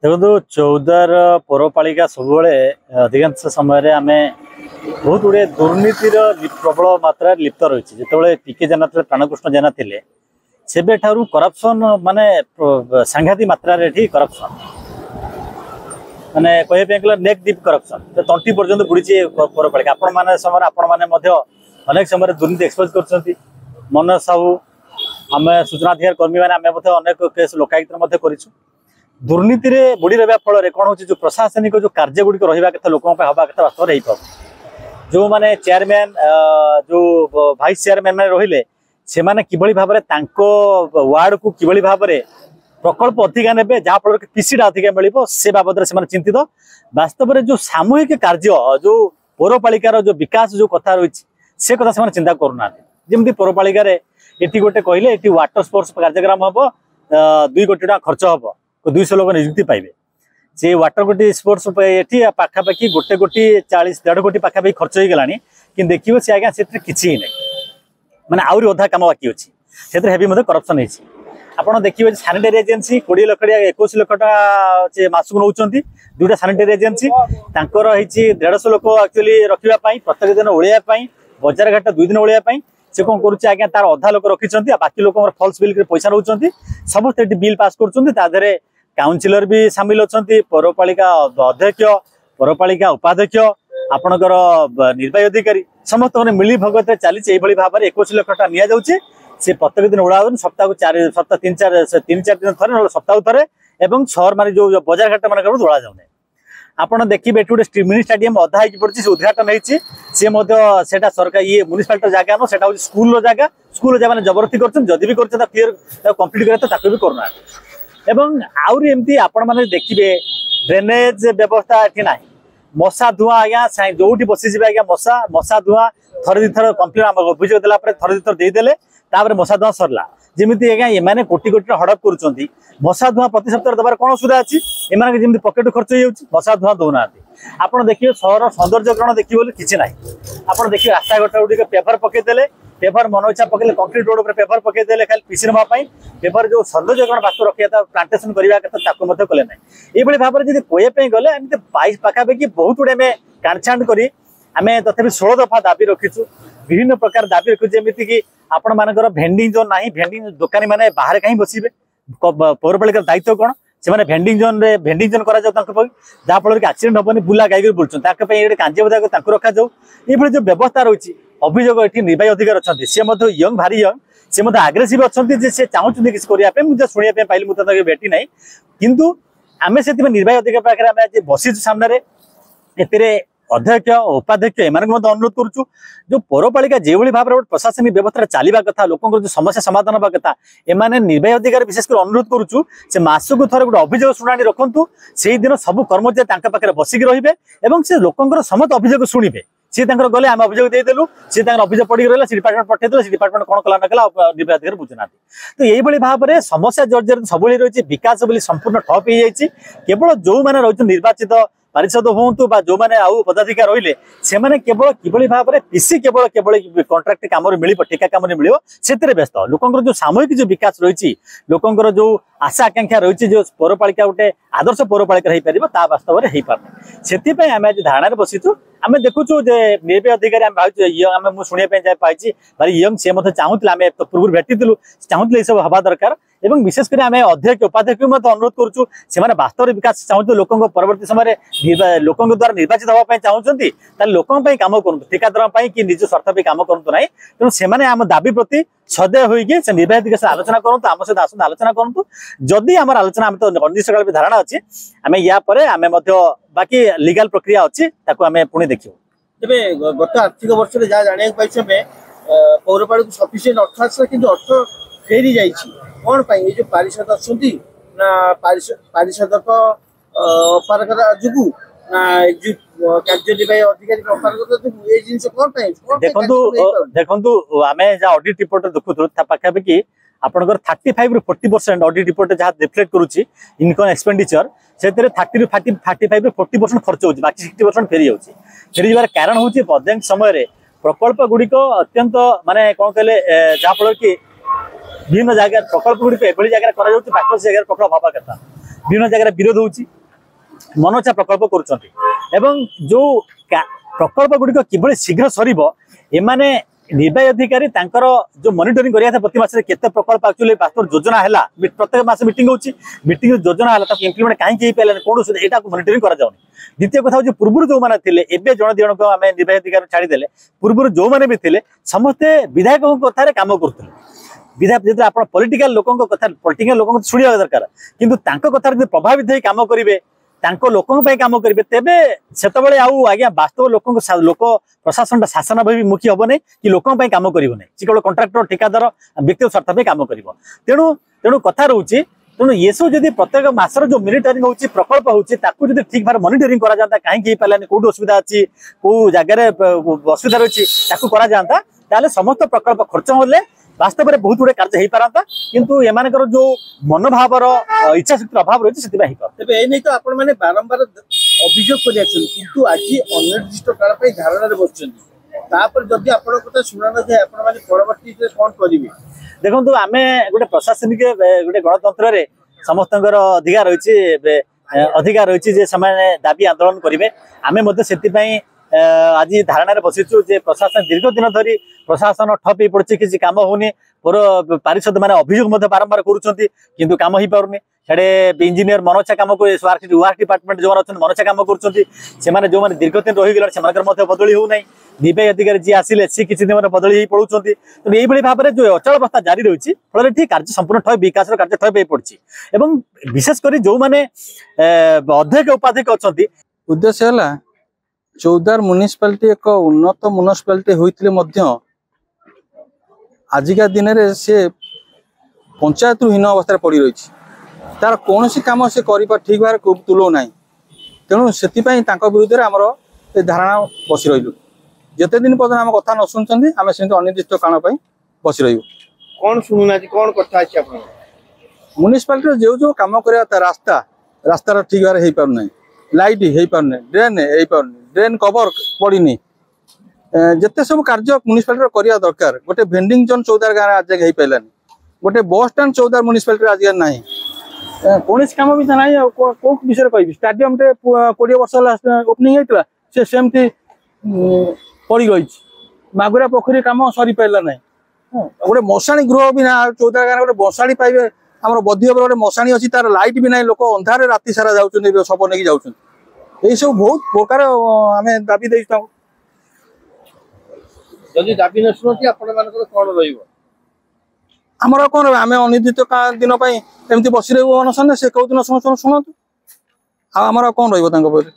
देखो 14 पौरपालिका सब अधिकांश समय आम बहुत गुड़े दुर्नीतिर प्रबल मात्रा लिप्त रही जिते पीके जेना प्राणकृष्ण जेना थे से करप्शन माने सांघातिक मात्रा करप्शन माने कह नेक डीप करप्शन तंटी पर्यंत बुड़ी पौरपालिका अनेक समय दुर्नीति एक्सपोज कर मनोज साहू आम सूचनाधिकार कर्मी मैंने अनेक केस लोकायुक्त कर दुर्नीति बुड़ी रहा फल कौन हो जो प्रशासनिक जो कार्य गुड़िक रहा कथा लोक हवा कथा वास्तव हो पार जो मैंने चेयरमैन जो भाइस चेयरमैन मैंने रहिले से माने किभली भाव वार्ड को किभली भाव प्रकल्प अधिका ने जहाँफल पीसीटा अधिका मिल से बाबद से चिंतित वास्तव में जो सामूहिक कार्य जो पौरपालिकार जो विकास जो कथा रही से कथा से चिंता करूना जमी पौरपालिका ये गोटे कहले ये वाटर स्पोर्ट्स कार्यक्रम हम 2 कोटी टका खर्च हम 200 लोग नियुक्ति पाइबे से वाटर कोटी स्पोर्ट्स ये पाखापाखि 1 कोटी 40 1.5 कोटी पाखापाखि खर्च हो गलानी कि देखिए से आज्ञा से किसी ही नहीं माने आउरी अधा काम बाकी अच्छी से हेवी करप्शन होती आपड़ देखिए सानिटरी एजेंसी 20 लाख 21 लाख टका मासक नौ 2टा सानिटरी एजेंसी तांकर 150 लोक एक्चुअली रखापी प्रत्येक दिन ओलिया बजार घाट 2 दिन ओलिया से कौन करुच्चे आज्ञा तार अधा लोक रखी बाकी लोक फल्स बिल पैसा नौ समस्त बिल पास कर काउंसिलर भी सामिल अच्छा पौरपालिका अध्यक्ष पौरपालिका उपाध्यक्ष आपणकर निर्वाही अधिकारी समस्त मिली भगत चली भाव में 21 लाख टका नि से प्रत्येक दिन उड़ा सप्ताह को 3 4 दिन थे सप्ताह थे और सहर मान जो बजार घाट मान उड़ा जाऊना आपड़ देखिए गोटे मिनी स्टाडियम अधा हो पड़ी से उद्घाटन होती सरकार ये म्युनिसिपालिटी जगह ना से स्कूल जगह स्कूल जगह जबरदस्ती कर भी कर कम्प्लीट कर भी करना एवं आउरी एमती आपण माने देखिए ड्रेनेज व्यवस्था ये ना मशा धुआं आज्ञा जो बसीजे आज्ञा मशा धुआं थरे दुथर कम्प्लेन अभियोग देला थरे दुथर देदेले मशा धुआं सरला जमी आज्ञा एम कोटी कोटी हड़प कर मशा धुआं प्रति सप्ताह दबार कौन असुविधा अच्छी एम पकेट खर्च हो मशा धुआं दौना आप देखिए सहर सौंदर्यकरण देखिए किसी ना आप देखिए रास्ताघाट गुड़िक पेपर पकईदे पेपर मन इच्छा पकड़े कंक्रीट रोड पर पेपर पकईदे खाली पीसी नापी पेपर जो सौंदर्यकरण वास्तव रखा प्लांटेसन करने कले ना ये भाव में कहवाई गले पाखापाखि बहुत गुड़े आम काटछाट कर आम तथा 16 दफा दाबी रखीचु विभिन्न प्रकार दाबी रखी जमीती कि आपण मानकर भेंडिंग जोन ना भेंडिंग दुकानी मैंने बाहर कहीं बसवे पौरपालिका दायित्व कौन से भेंडिंग जोन रे भेंडिंग जोन करा जहाँफल कि एक्सीडेंट हेनी बुला गाई बुलूँ कांजी बजा रखा जाऊ ये जो व्यवस्था रही अभियोग ये निर्वाही अधिकार अच्छा सी यंग भारी यंग सी आग्रेसिव अच्छा से चाहते किसी करने मुझे शुणापी पाइली मुझे भेटी ना किंतु आम से निर्वाही अधिकार पाखे आज बसी सामने ए अध्यक्ष उपाध्यक्ष एम अनुरोध करुचु जो पौरपालिका जो भाव में प्रशासनिक व्यवस्था चलवा कथा लोक जो समस्या समाधान होगा कथा एम निर्वाही अधिकारी विशेषकर अनुरोध करुचु से मासक थर गोटे अभियोग शुणी रखु से दिन सब कर्मचारी पाखे बसिक रे और से लोकर समस्त अभियोग शुणे सी गले आम अभियोग देदेलु सी अभियोग पड़ी रहा डिपार्टमेंट पठेदेले से डिपार्टमेंट कौन कला ना निर्वाही अधिकारी बुझुना तो यही भाव में समस्या जर्जर सब रही विकास बोली संपूर्ण ठप हो जाए केवल जो मैंने रही निर्वाचित पारिषद हूँ जो मैंने आउ पदाधिकारी रहिले से केवल किभली भाव में पीसी केवल केवल कंट्राक्ट कम मिल ठेका कम मिल से व्यस्त लोकर जो सामूहिक जो विकास रही लोकर जो आशा आकांक्षा रही जो पौरपालिका गोटे आदर्श पौरपालिका हो पार ता वास्तव में हो पार से आम आज धारणा बसीचु आम देखुचु निर्वाही अधिकारी आम भाई मुझे शुणापी पाई भारी यंग सी चाहूला आम पूर्व भेटी चाहूले सब हवा दरकार एवं विशेषकर आम अध्यक्ष उपाध्यक्ष अनुरोध करुचु से वास्तव विकास चाहते लोक परवर्ती समय लोक द्वारा निर्वाचित हाँपाई चाहते लोक कम करूँ ठेकादार कि निज स्वार्थ कम करूँ ना तेणु से आम दाबी प्रति सदैव होगी से निर्वाही अधिकारी आलोचना करूँ आम सहित आसत आलोचना करूँ जदि आम आलोचना आम तो अनिश्चितकाल भी धारणा अच्छी आम या आम बाकी लीगल प्रक्रिया अच्छी आम पुणी देखिए गत आर्थिक वर्ष जहाँ जाना पाई पौरपालिका सफिसीयंट अर्थ आसा कि अर्थ फेरी जाइए कौन पाई जो पारिषद अच्छा पारिषदक अपारगता जो कार्यनिर्वाही अधिकारी अपारगता जो ये जिन कौन देखो आम जहाँ ऑडिट रिपोर्ट देखुँ पाखापाखि आपंकर 35 ରୁ 40% ऑडिट रिपोर्ट जहाँ रिफ्लेक्ट करुच्ची इनकम एक्सपेंडिचर से 30 ରୁ 45 ରୁ 40% खर्च हो बाकी 60% फेरी जाऊँगी फेरी जावार कारण हूँ अधिकांश समय प्रकल्प गुड़िक अत्यंत माने कौन कहले जहाँफल कि विभिन्न जगह प्रकल्प गुड़िक एभली जगह जगह प्रकल्प हवा कथा विभिन्न जगह विरोध होउची मनोचा प्रकल्प करुछंती एवं जो प्रकल्प गुड़िक किभली शीघ्र सरीब एमाने निर्वाही अधिकारी तांकर जो मॉनिटरिंग करिया था प्रति मासरे केते प्रकल्प एक्चुअली वास्तव योजना हैला प्रत्येक मास मीटिंग होची मीटिंग योजना हैला ताको इंप्लीमेंट काहे के पेला कोन एटा को मॉनिटरिंग करा जाउनी द्वितीय कथा जो पूर्व जो माने थिले एबे जण दिण को हमें निर्वाही अधिकारी छाड़ी देले पूर्व जो माने भी थिले समस्त विधायक कथा रे काम करथले विधायक जेते आपण पॉलिटिकल लोकन को कथा पॉलिटिकल लोकन को सुनिया दरकार किंतु तांको कथा रे प्रभावित होई काम करिवे तांको लोकन पे काम करिवे तेबे सेतबेले आउ आज्ञा वास्तव लोकन को लोक प्रशासन शासन मुखी हबो नै कि लोकन पे काम करिवो नै चिकल कॉन्ट्रैक्टर ठेकेदार व्यक्तिगत स्वार्थ पे काम करिवो तेणु तेणु कथा रहउची तेणु ये सब जदि प्रत्येक मासर जो मॉनिटरिंग होची प्रकल्प होची ताकू जदि ठीक भार मॉनिटरिंग करा जाता काहे कि पालानी कोड असुविधा अछि को जगह रे असुविधा रहची ताकू करा जाता ताले समस्त प्रकल्प खर्च होले वास्तव में बहुत गुड़े कार्य हो पारता किंतु एमानकर जो मनोभावर इच्छा शक्ति अभाव रही से तेरे ए तो आपण मैंने बारंबार अभियोग किंतु आज अनिर्दिष्ट काल धारणा बसुँच जदि आपण कथा शुणा न जाए आपण मैंने परवर्ती कौन करेंगे देखो आम गोटे प्रशासनिक गोटे गणतंत्र रे समस्त अधिकार रही अधिकार रही दाबी आंदोलन करेंगे आम से आज धारणा बसीचु जे प्रशासन दीर्घ दिन धरी प्रशासन ठप हो पड़ी किसी काम होनी पर पारिषद मैंने अभियोग बारंबार करुँच काम हो पारनी साढ़े इंजीनियर मनोचा काम वर्क डिपार्टमेंट जो अच्छा मनोचा काम कर जो दीर्घ दिन रहीगला से बदली हो निर्वाही अधिकारी जी आसिले सी किसी दिन बदली पड़ुंट तेणु यही भाव में जो अचल अवस्था जारी रही फल कार्य संपूर्ण ठप विकास कार्य ठप हो पड़ी एवं विशेषकर जो मैंने अध्यक्ष उपाध्यक्ष अच्छा उद्देश्य है चौदार म्युनिसिपालिटी एक उन्नत म्युनिसिपालिटी होते आजिका दिन में सी पंचायत हीन अवस्था पड़ रही तार कौन कम से ठीक भाव तुलो ना तेणु से विरुद्ध में आमर धारणा बसी रही जिते दिन पर्यटन आम कथा न शुणुं आम से अनिर्दिष्ट काल बसी रही कौन शुणुना कौन कथा म्युनिसिपालिटी जो जो कम कर रास्ता रास्तार ठीक भाव हो पारना लाइट हो पारना ड्रेन हो पारना ड्रेन कवर पड़नी जिते सब कार्य म्युनिसिपालिटी करने दरकार गोटे भेंडिंग जोन चौदार गाँव आज हो पारानी गोटे बस स्टाण चौदार म्युनिसिपालिटी आज ना कौन कम भी ना कौ विषय कह स्टाडियम 20 वर्ष ओपनिंग होता से सेमती पड़ गई मागुरा पोखरी कम सरी पारा ना गोटे मशाणी गृह भी ना चौदार गाँव गोटे मशाणी पाइबे आम बधी गोटे मशाणी अच्छी तार लाइट भी ना लोक अंधारे राति सारा जाऊँ सब नहीं जाऊँ यही सब बहुत प्रकार आम दाबी दे जदि दाबी न शुणुती आपण मानकर कौन रहिबो आमर कौन आम अनिर्दिष्ट दिन एमती बसी रही अनशन से कौ दिन शुणु आमर कौन रही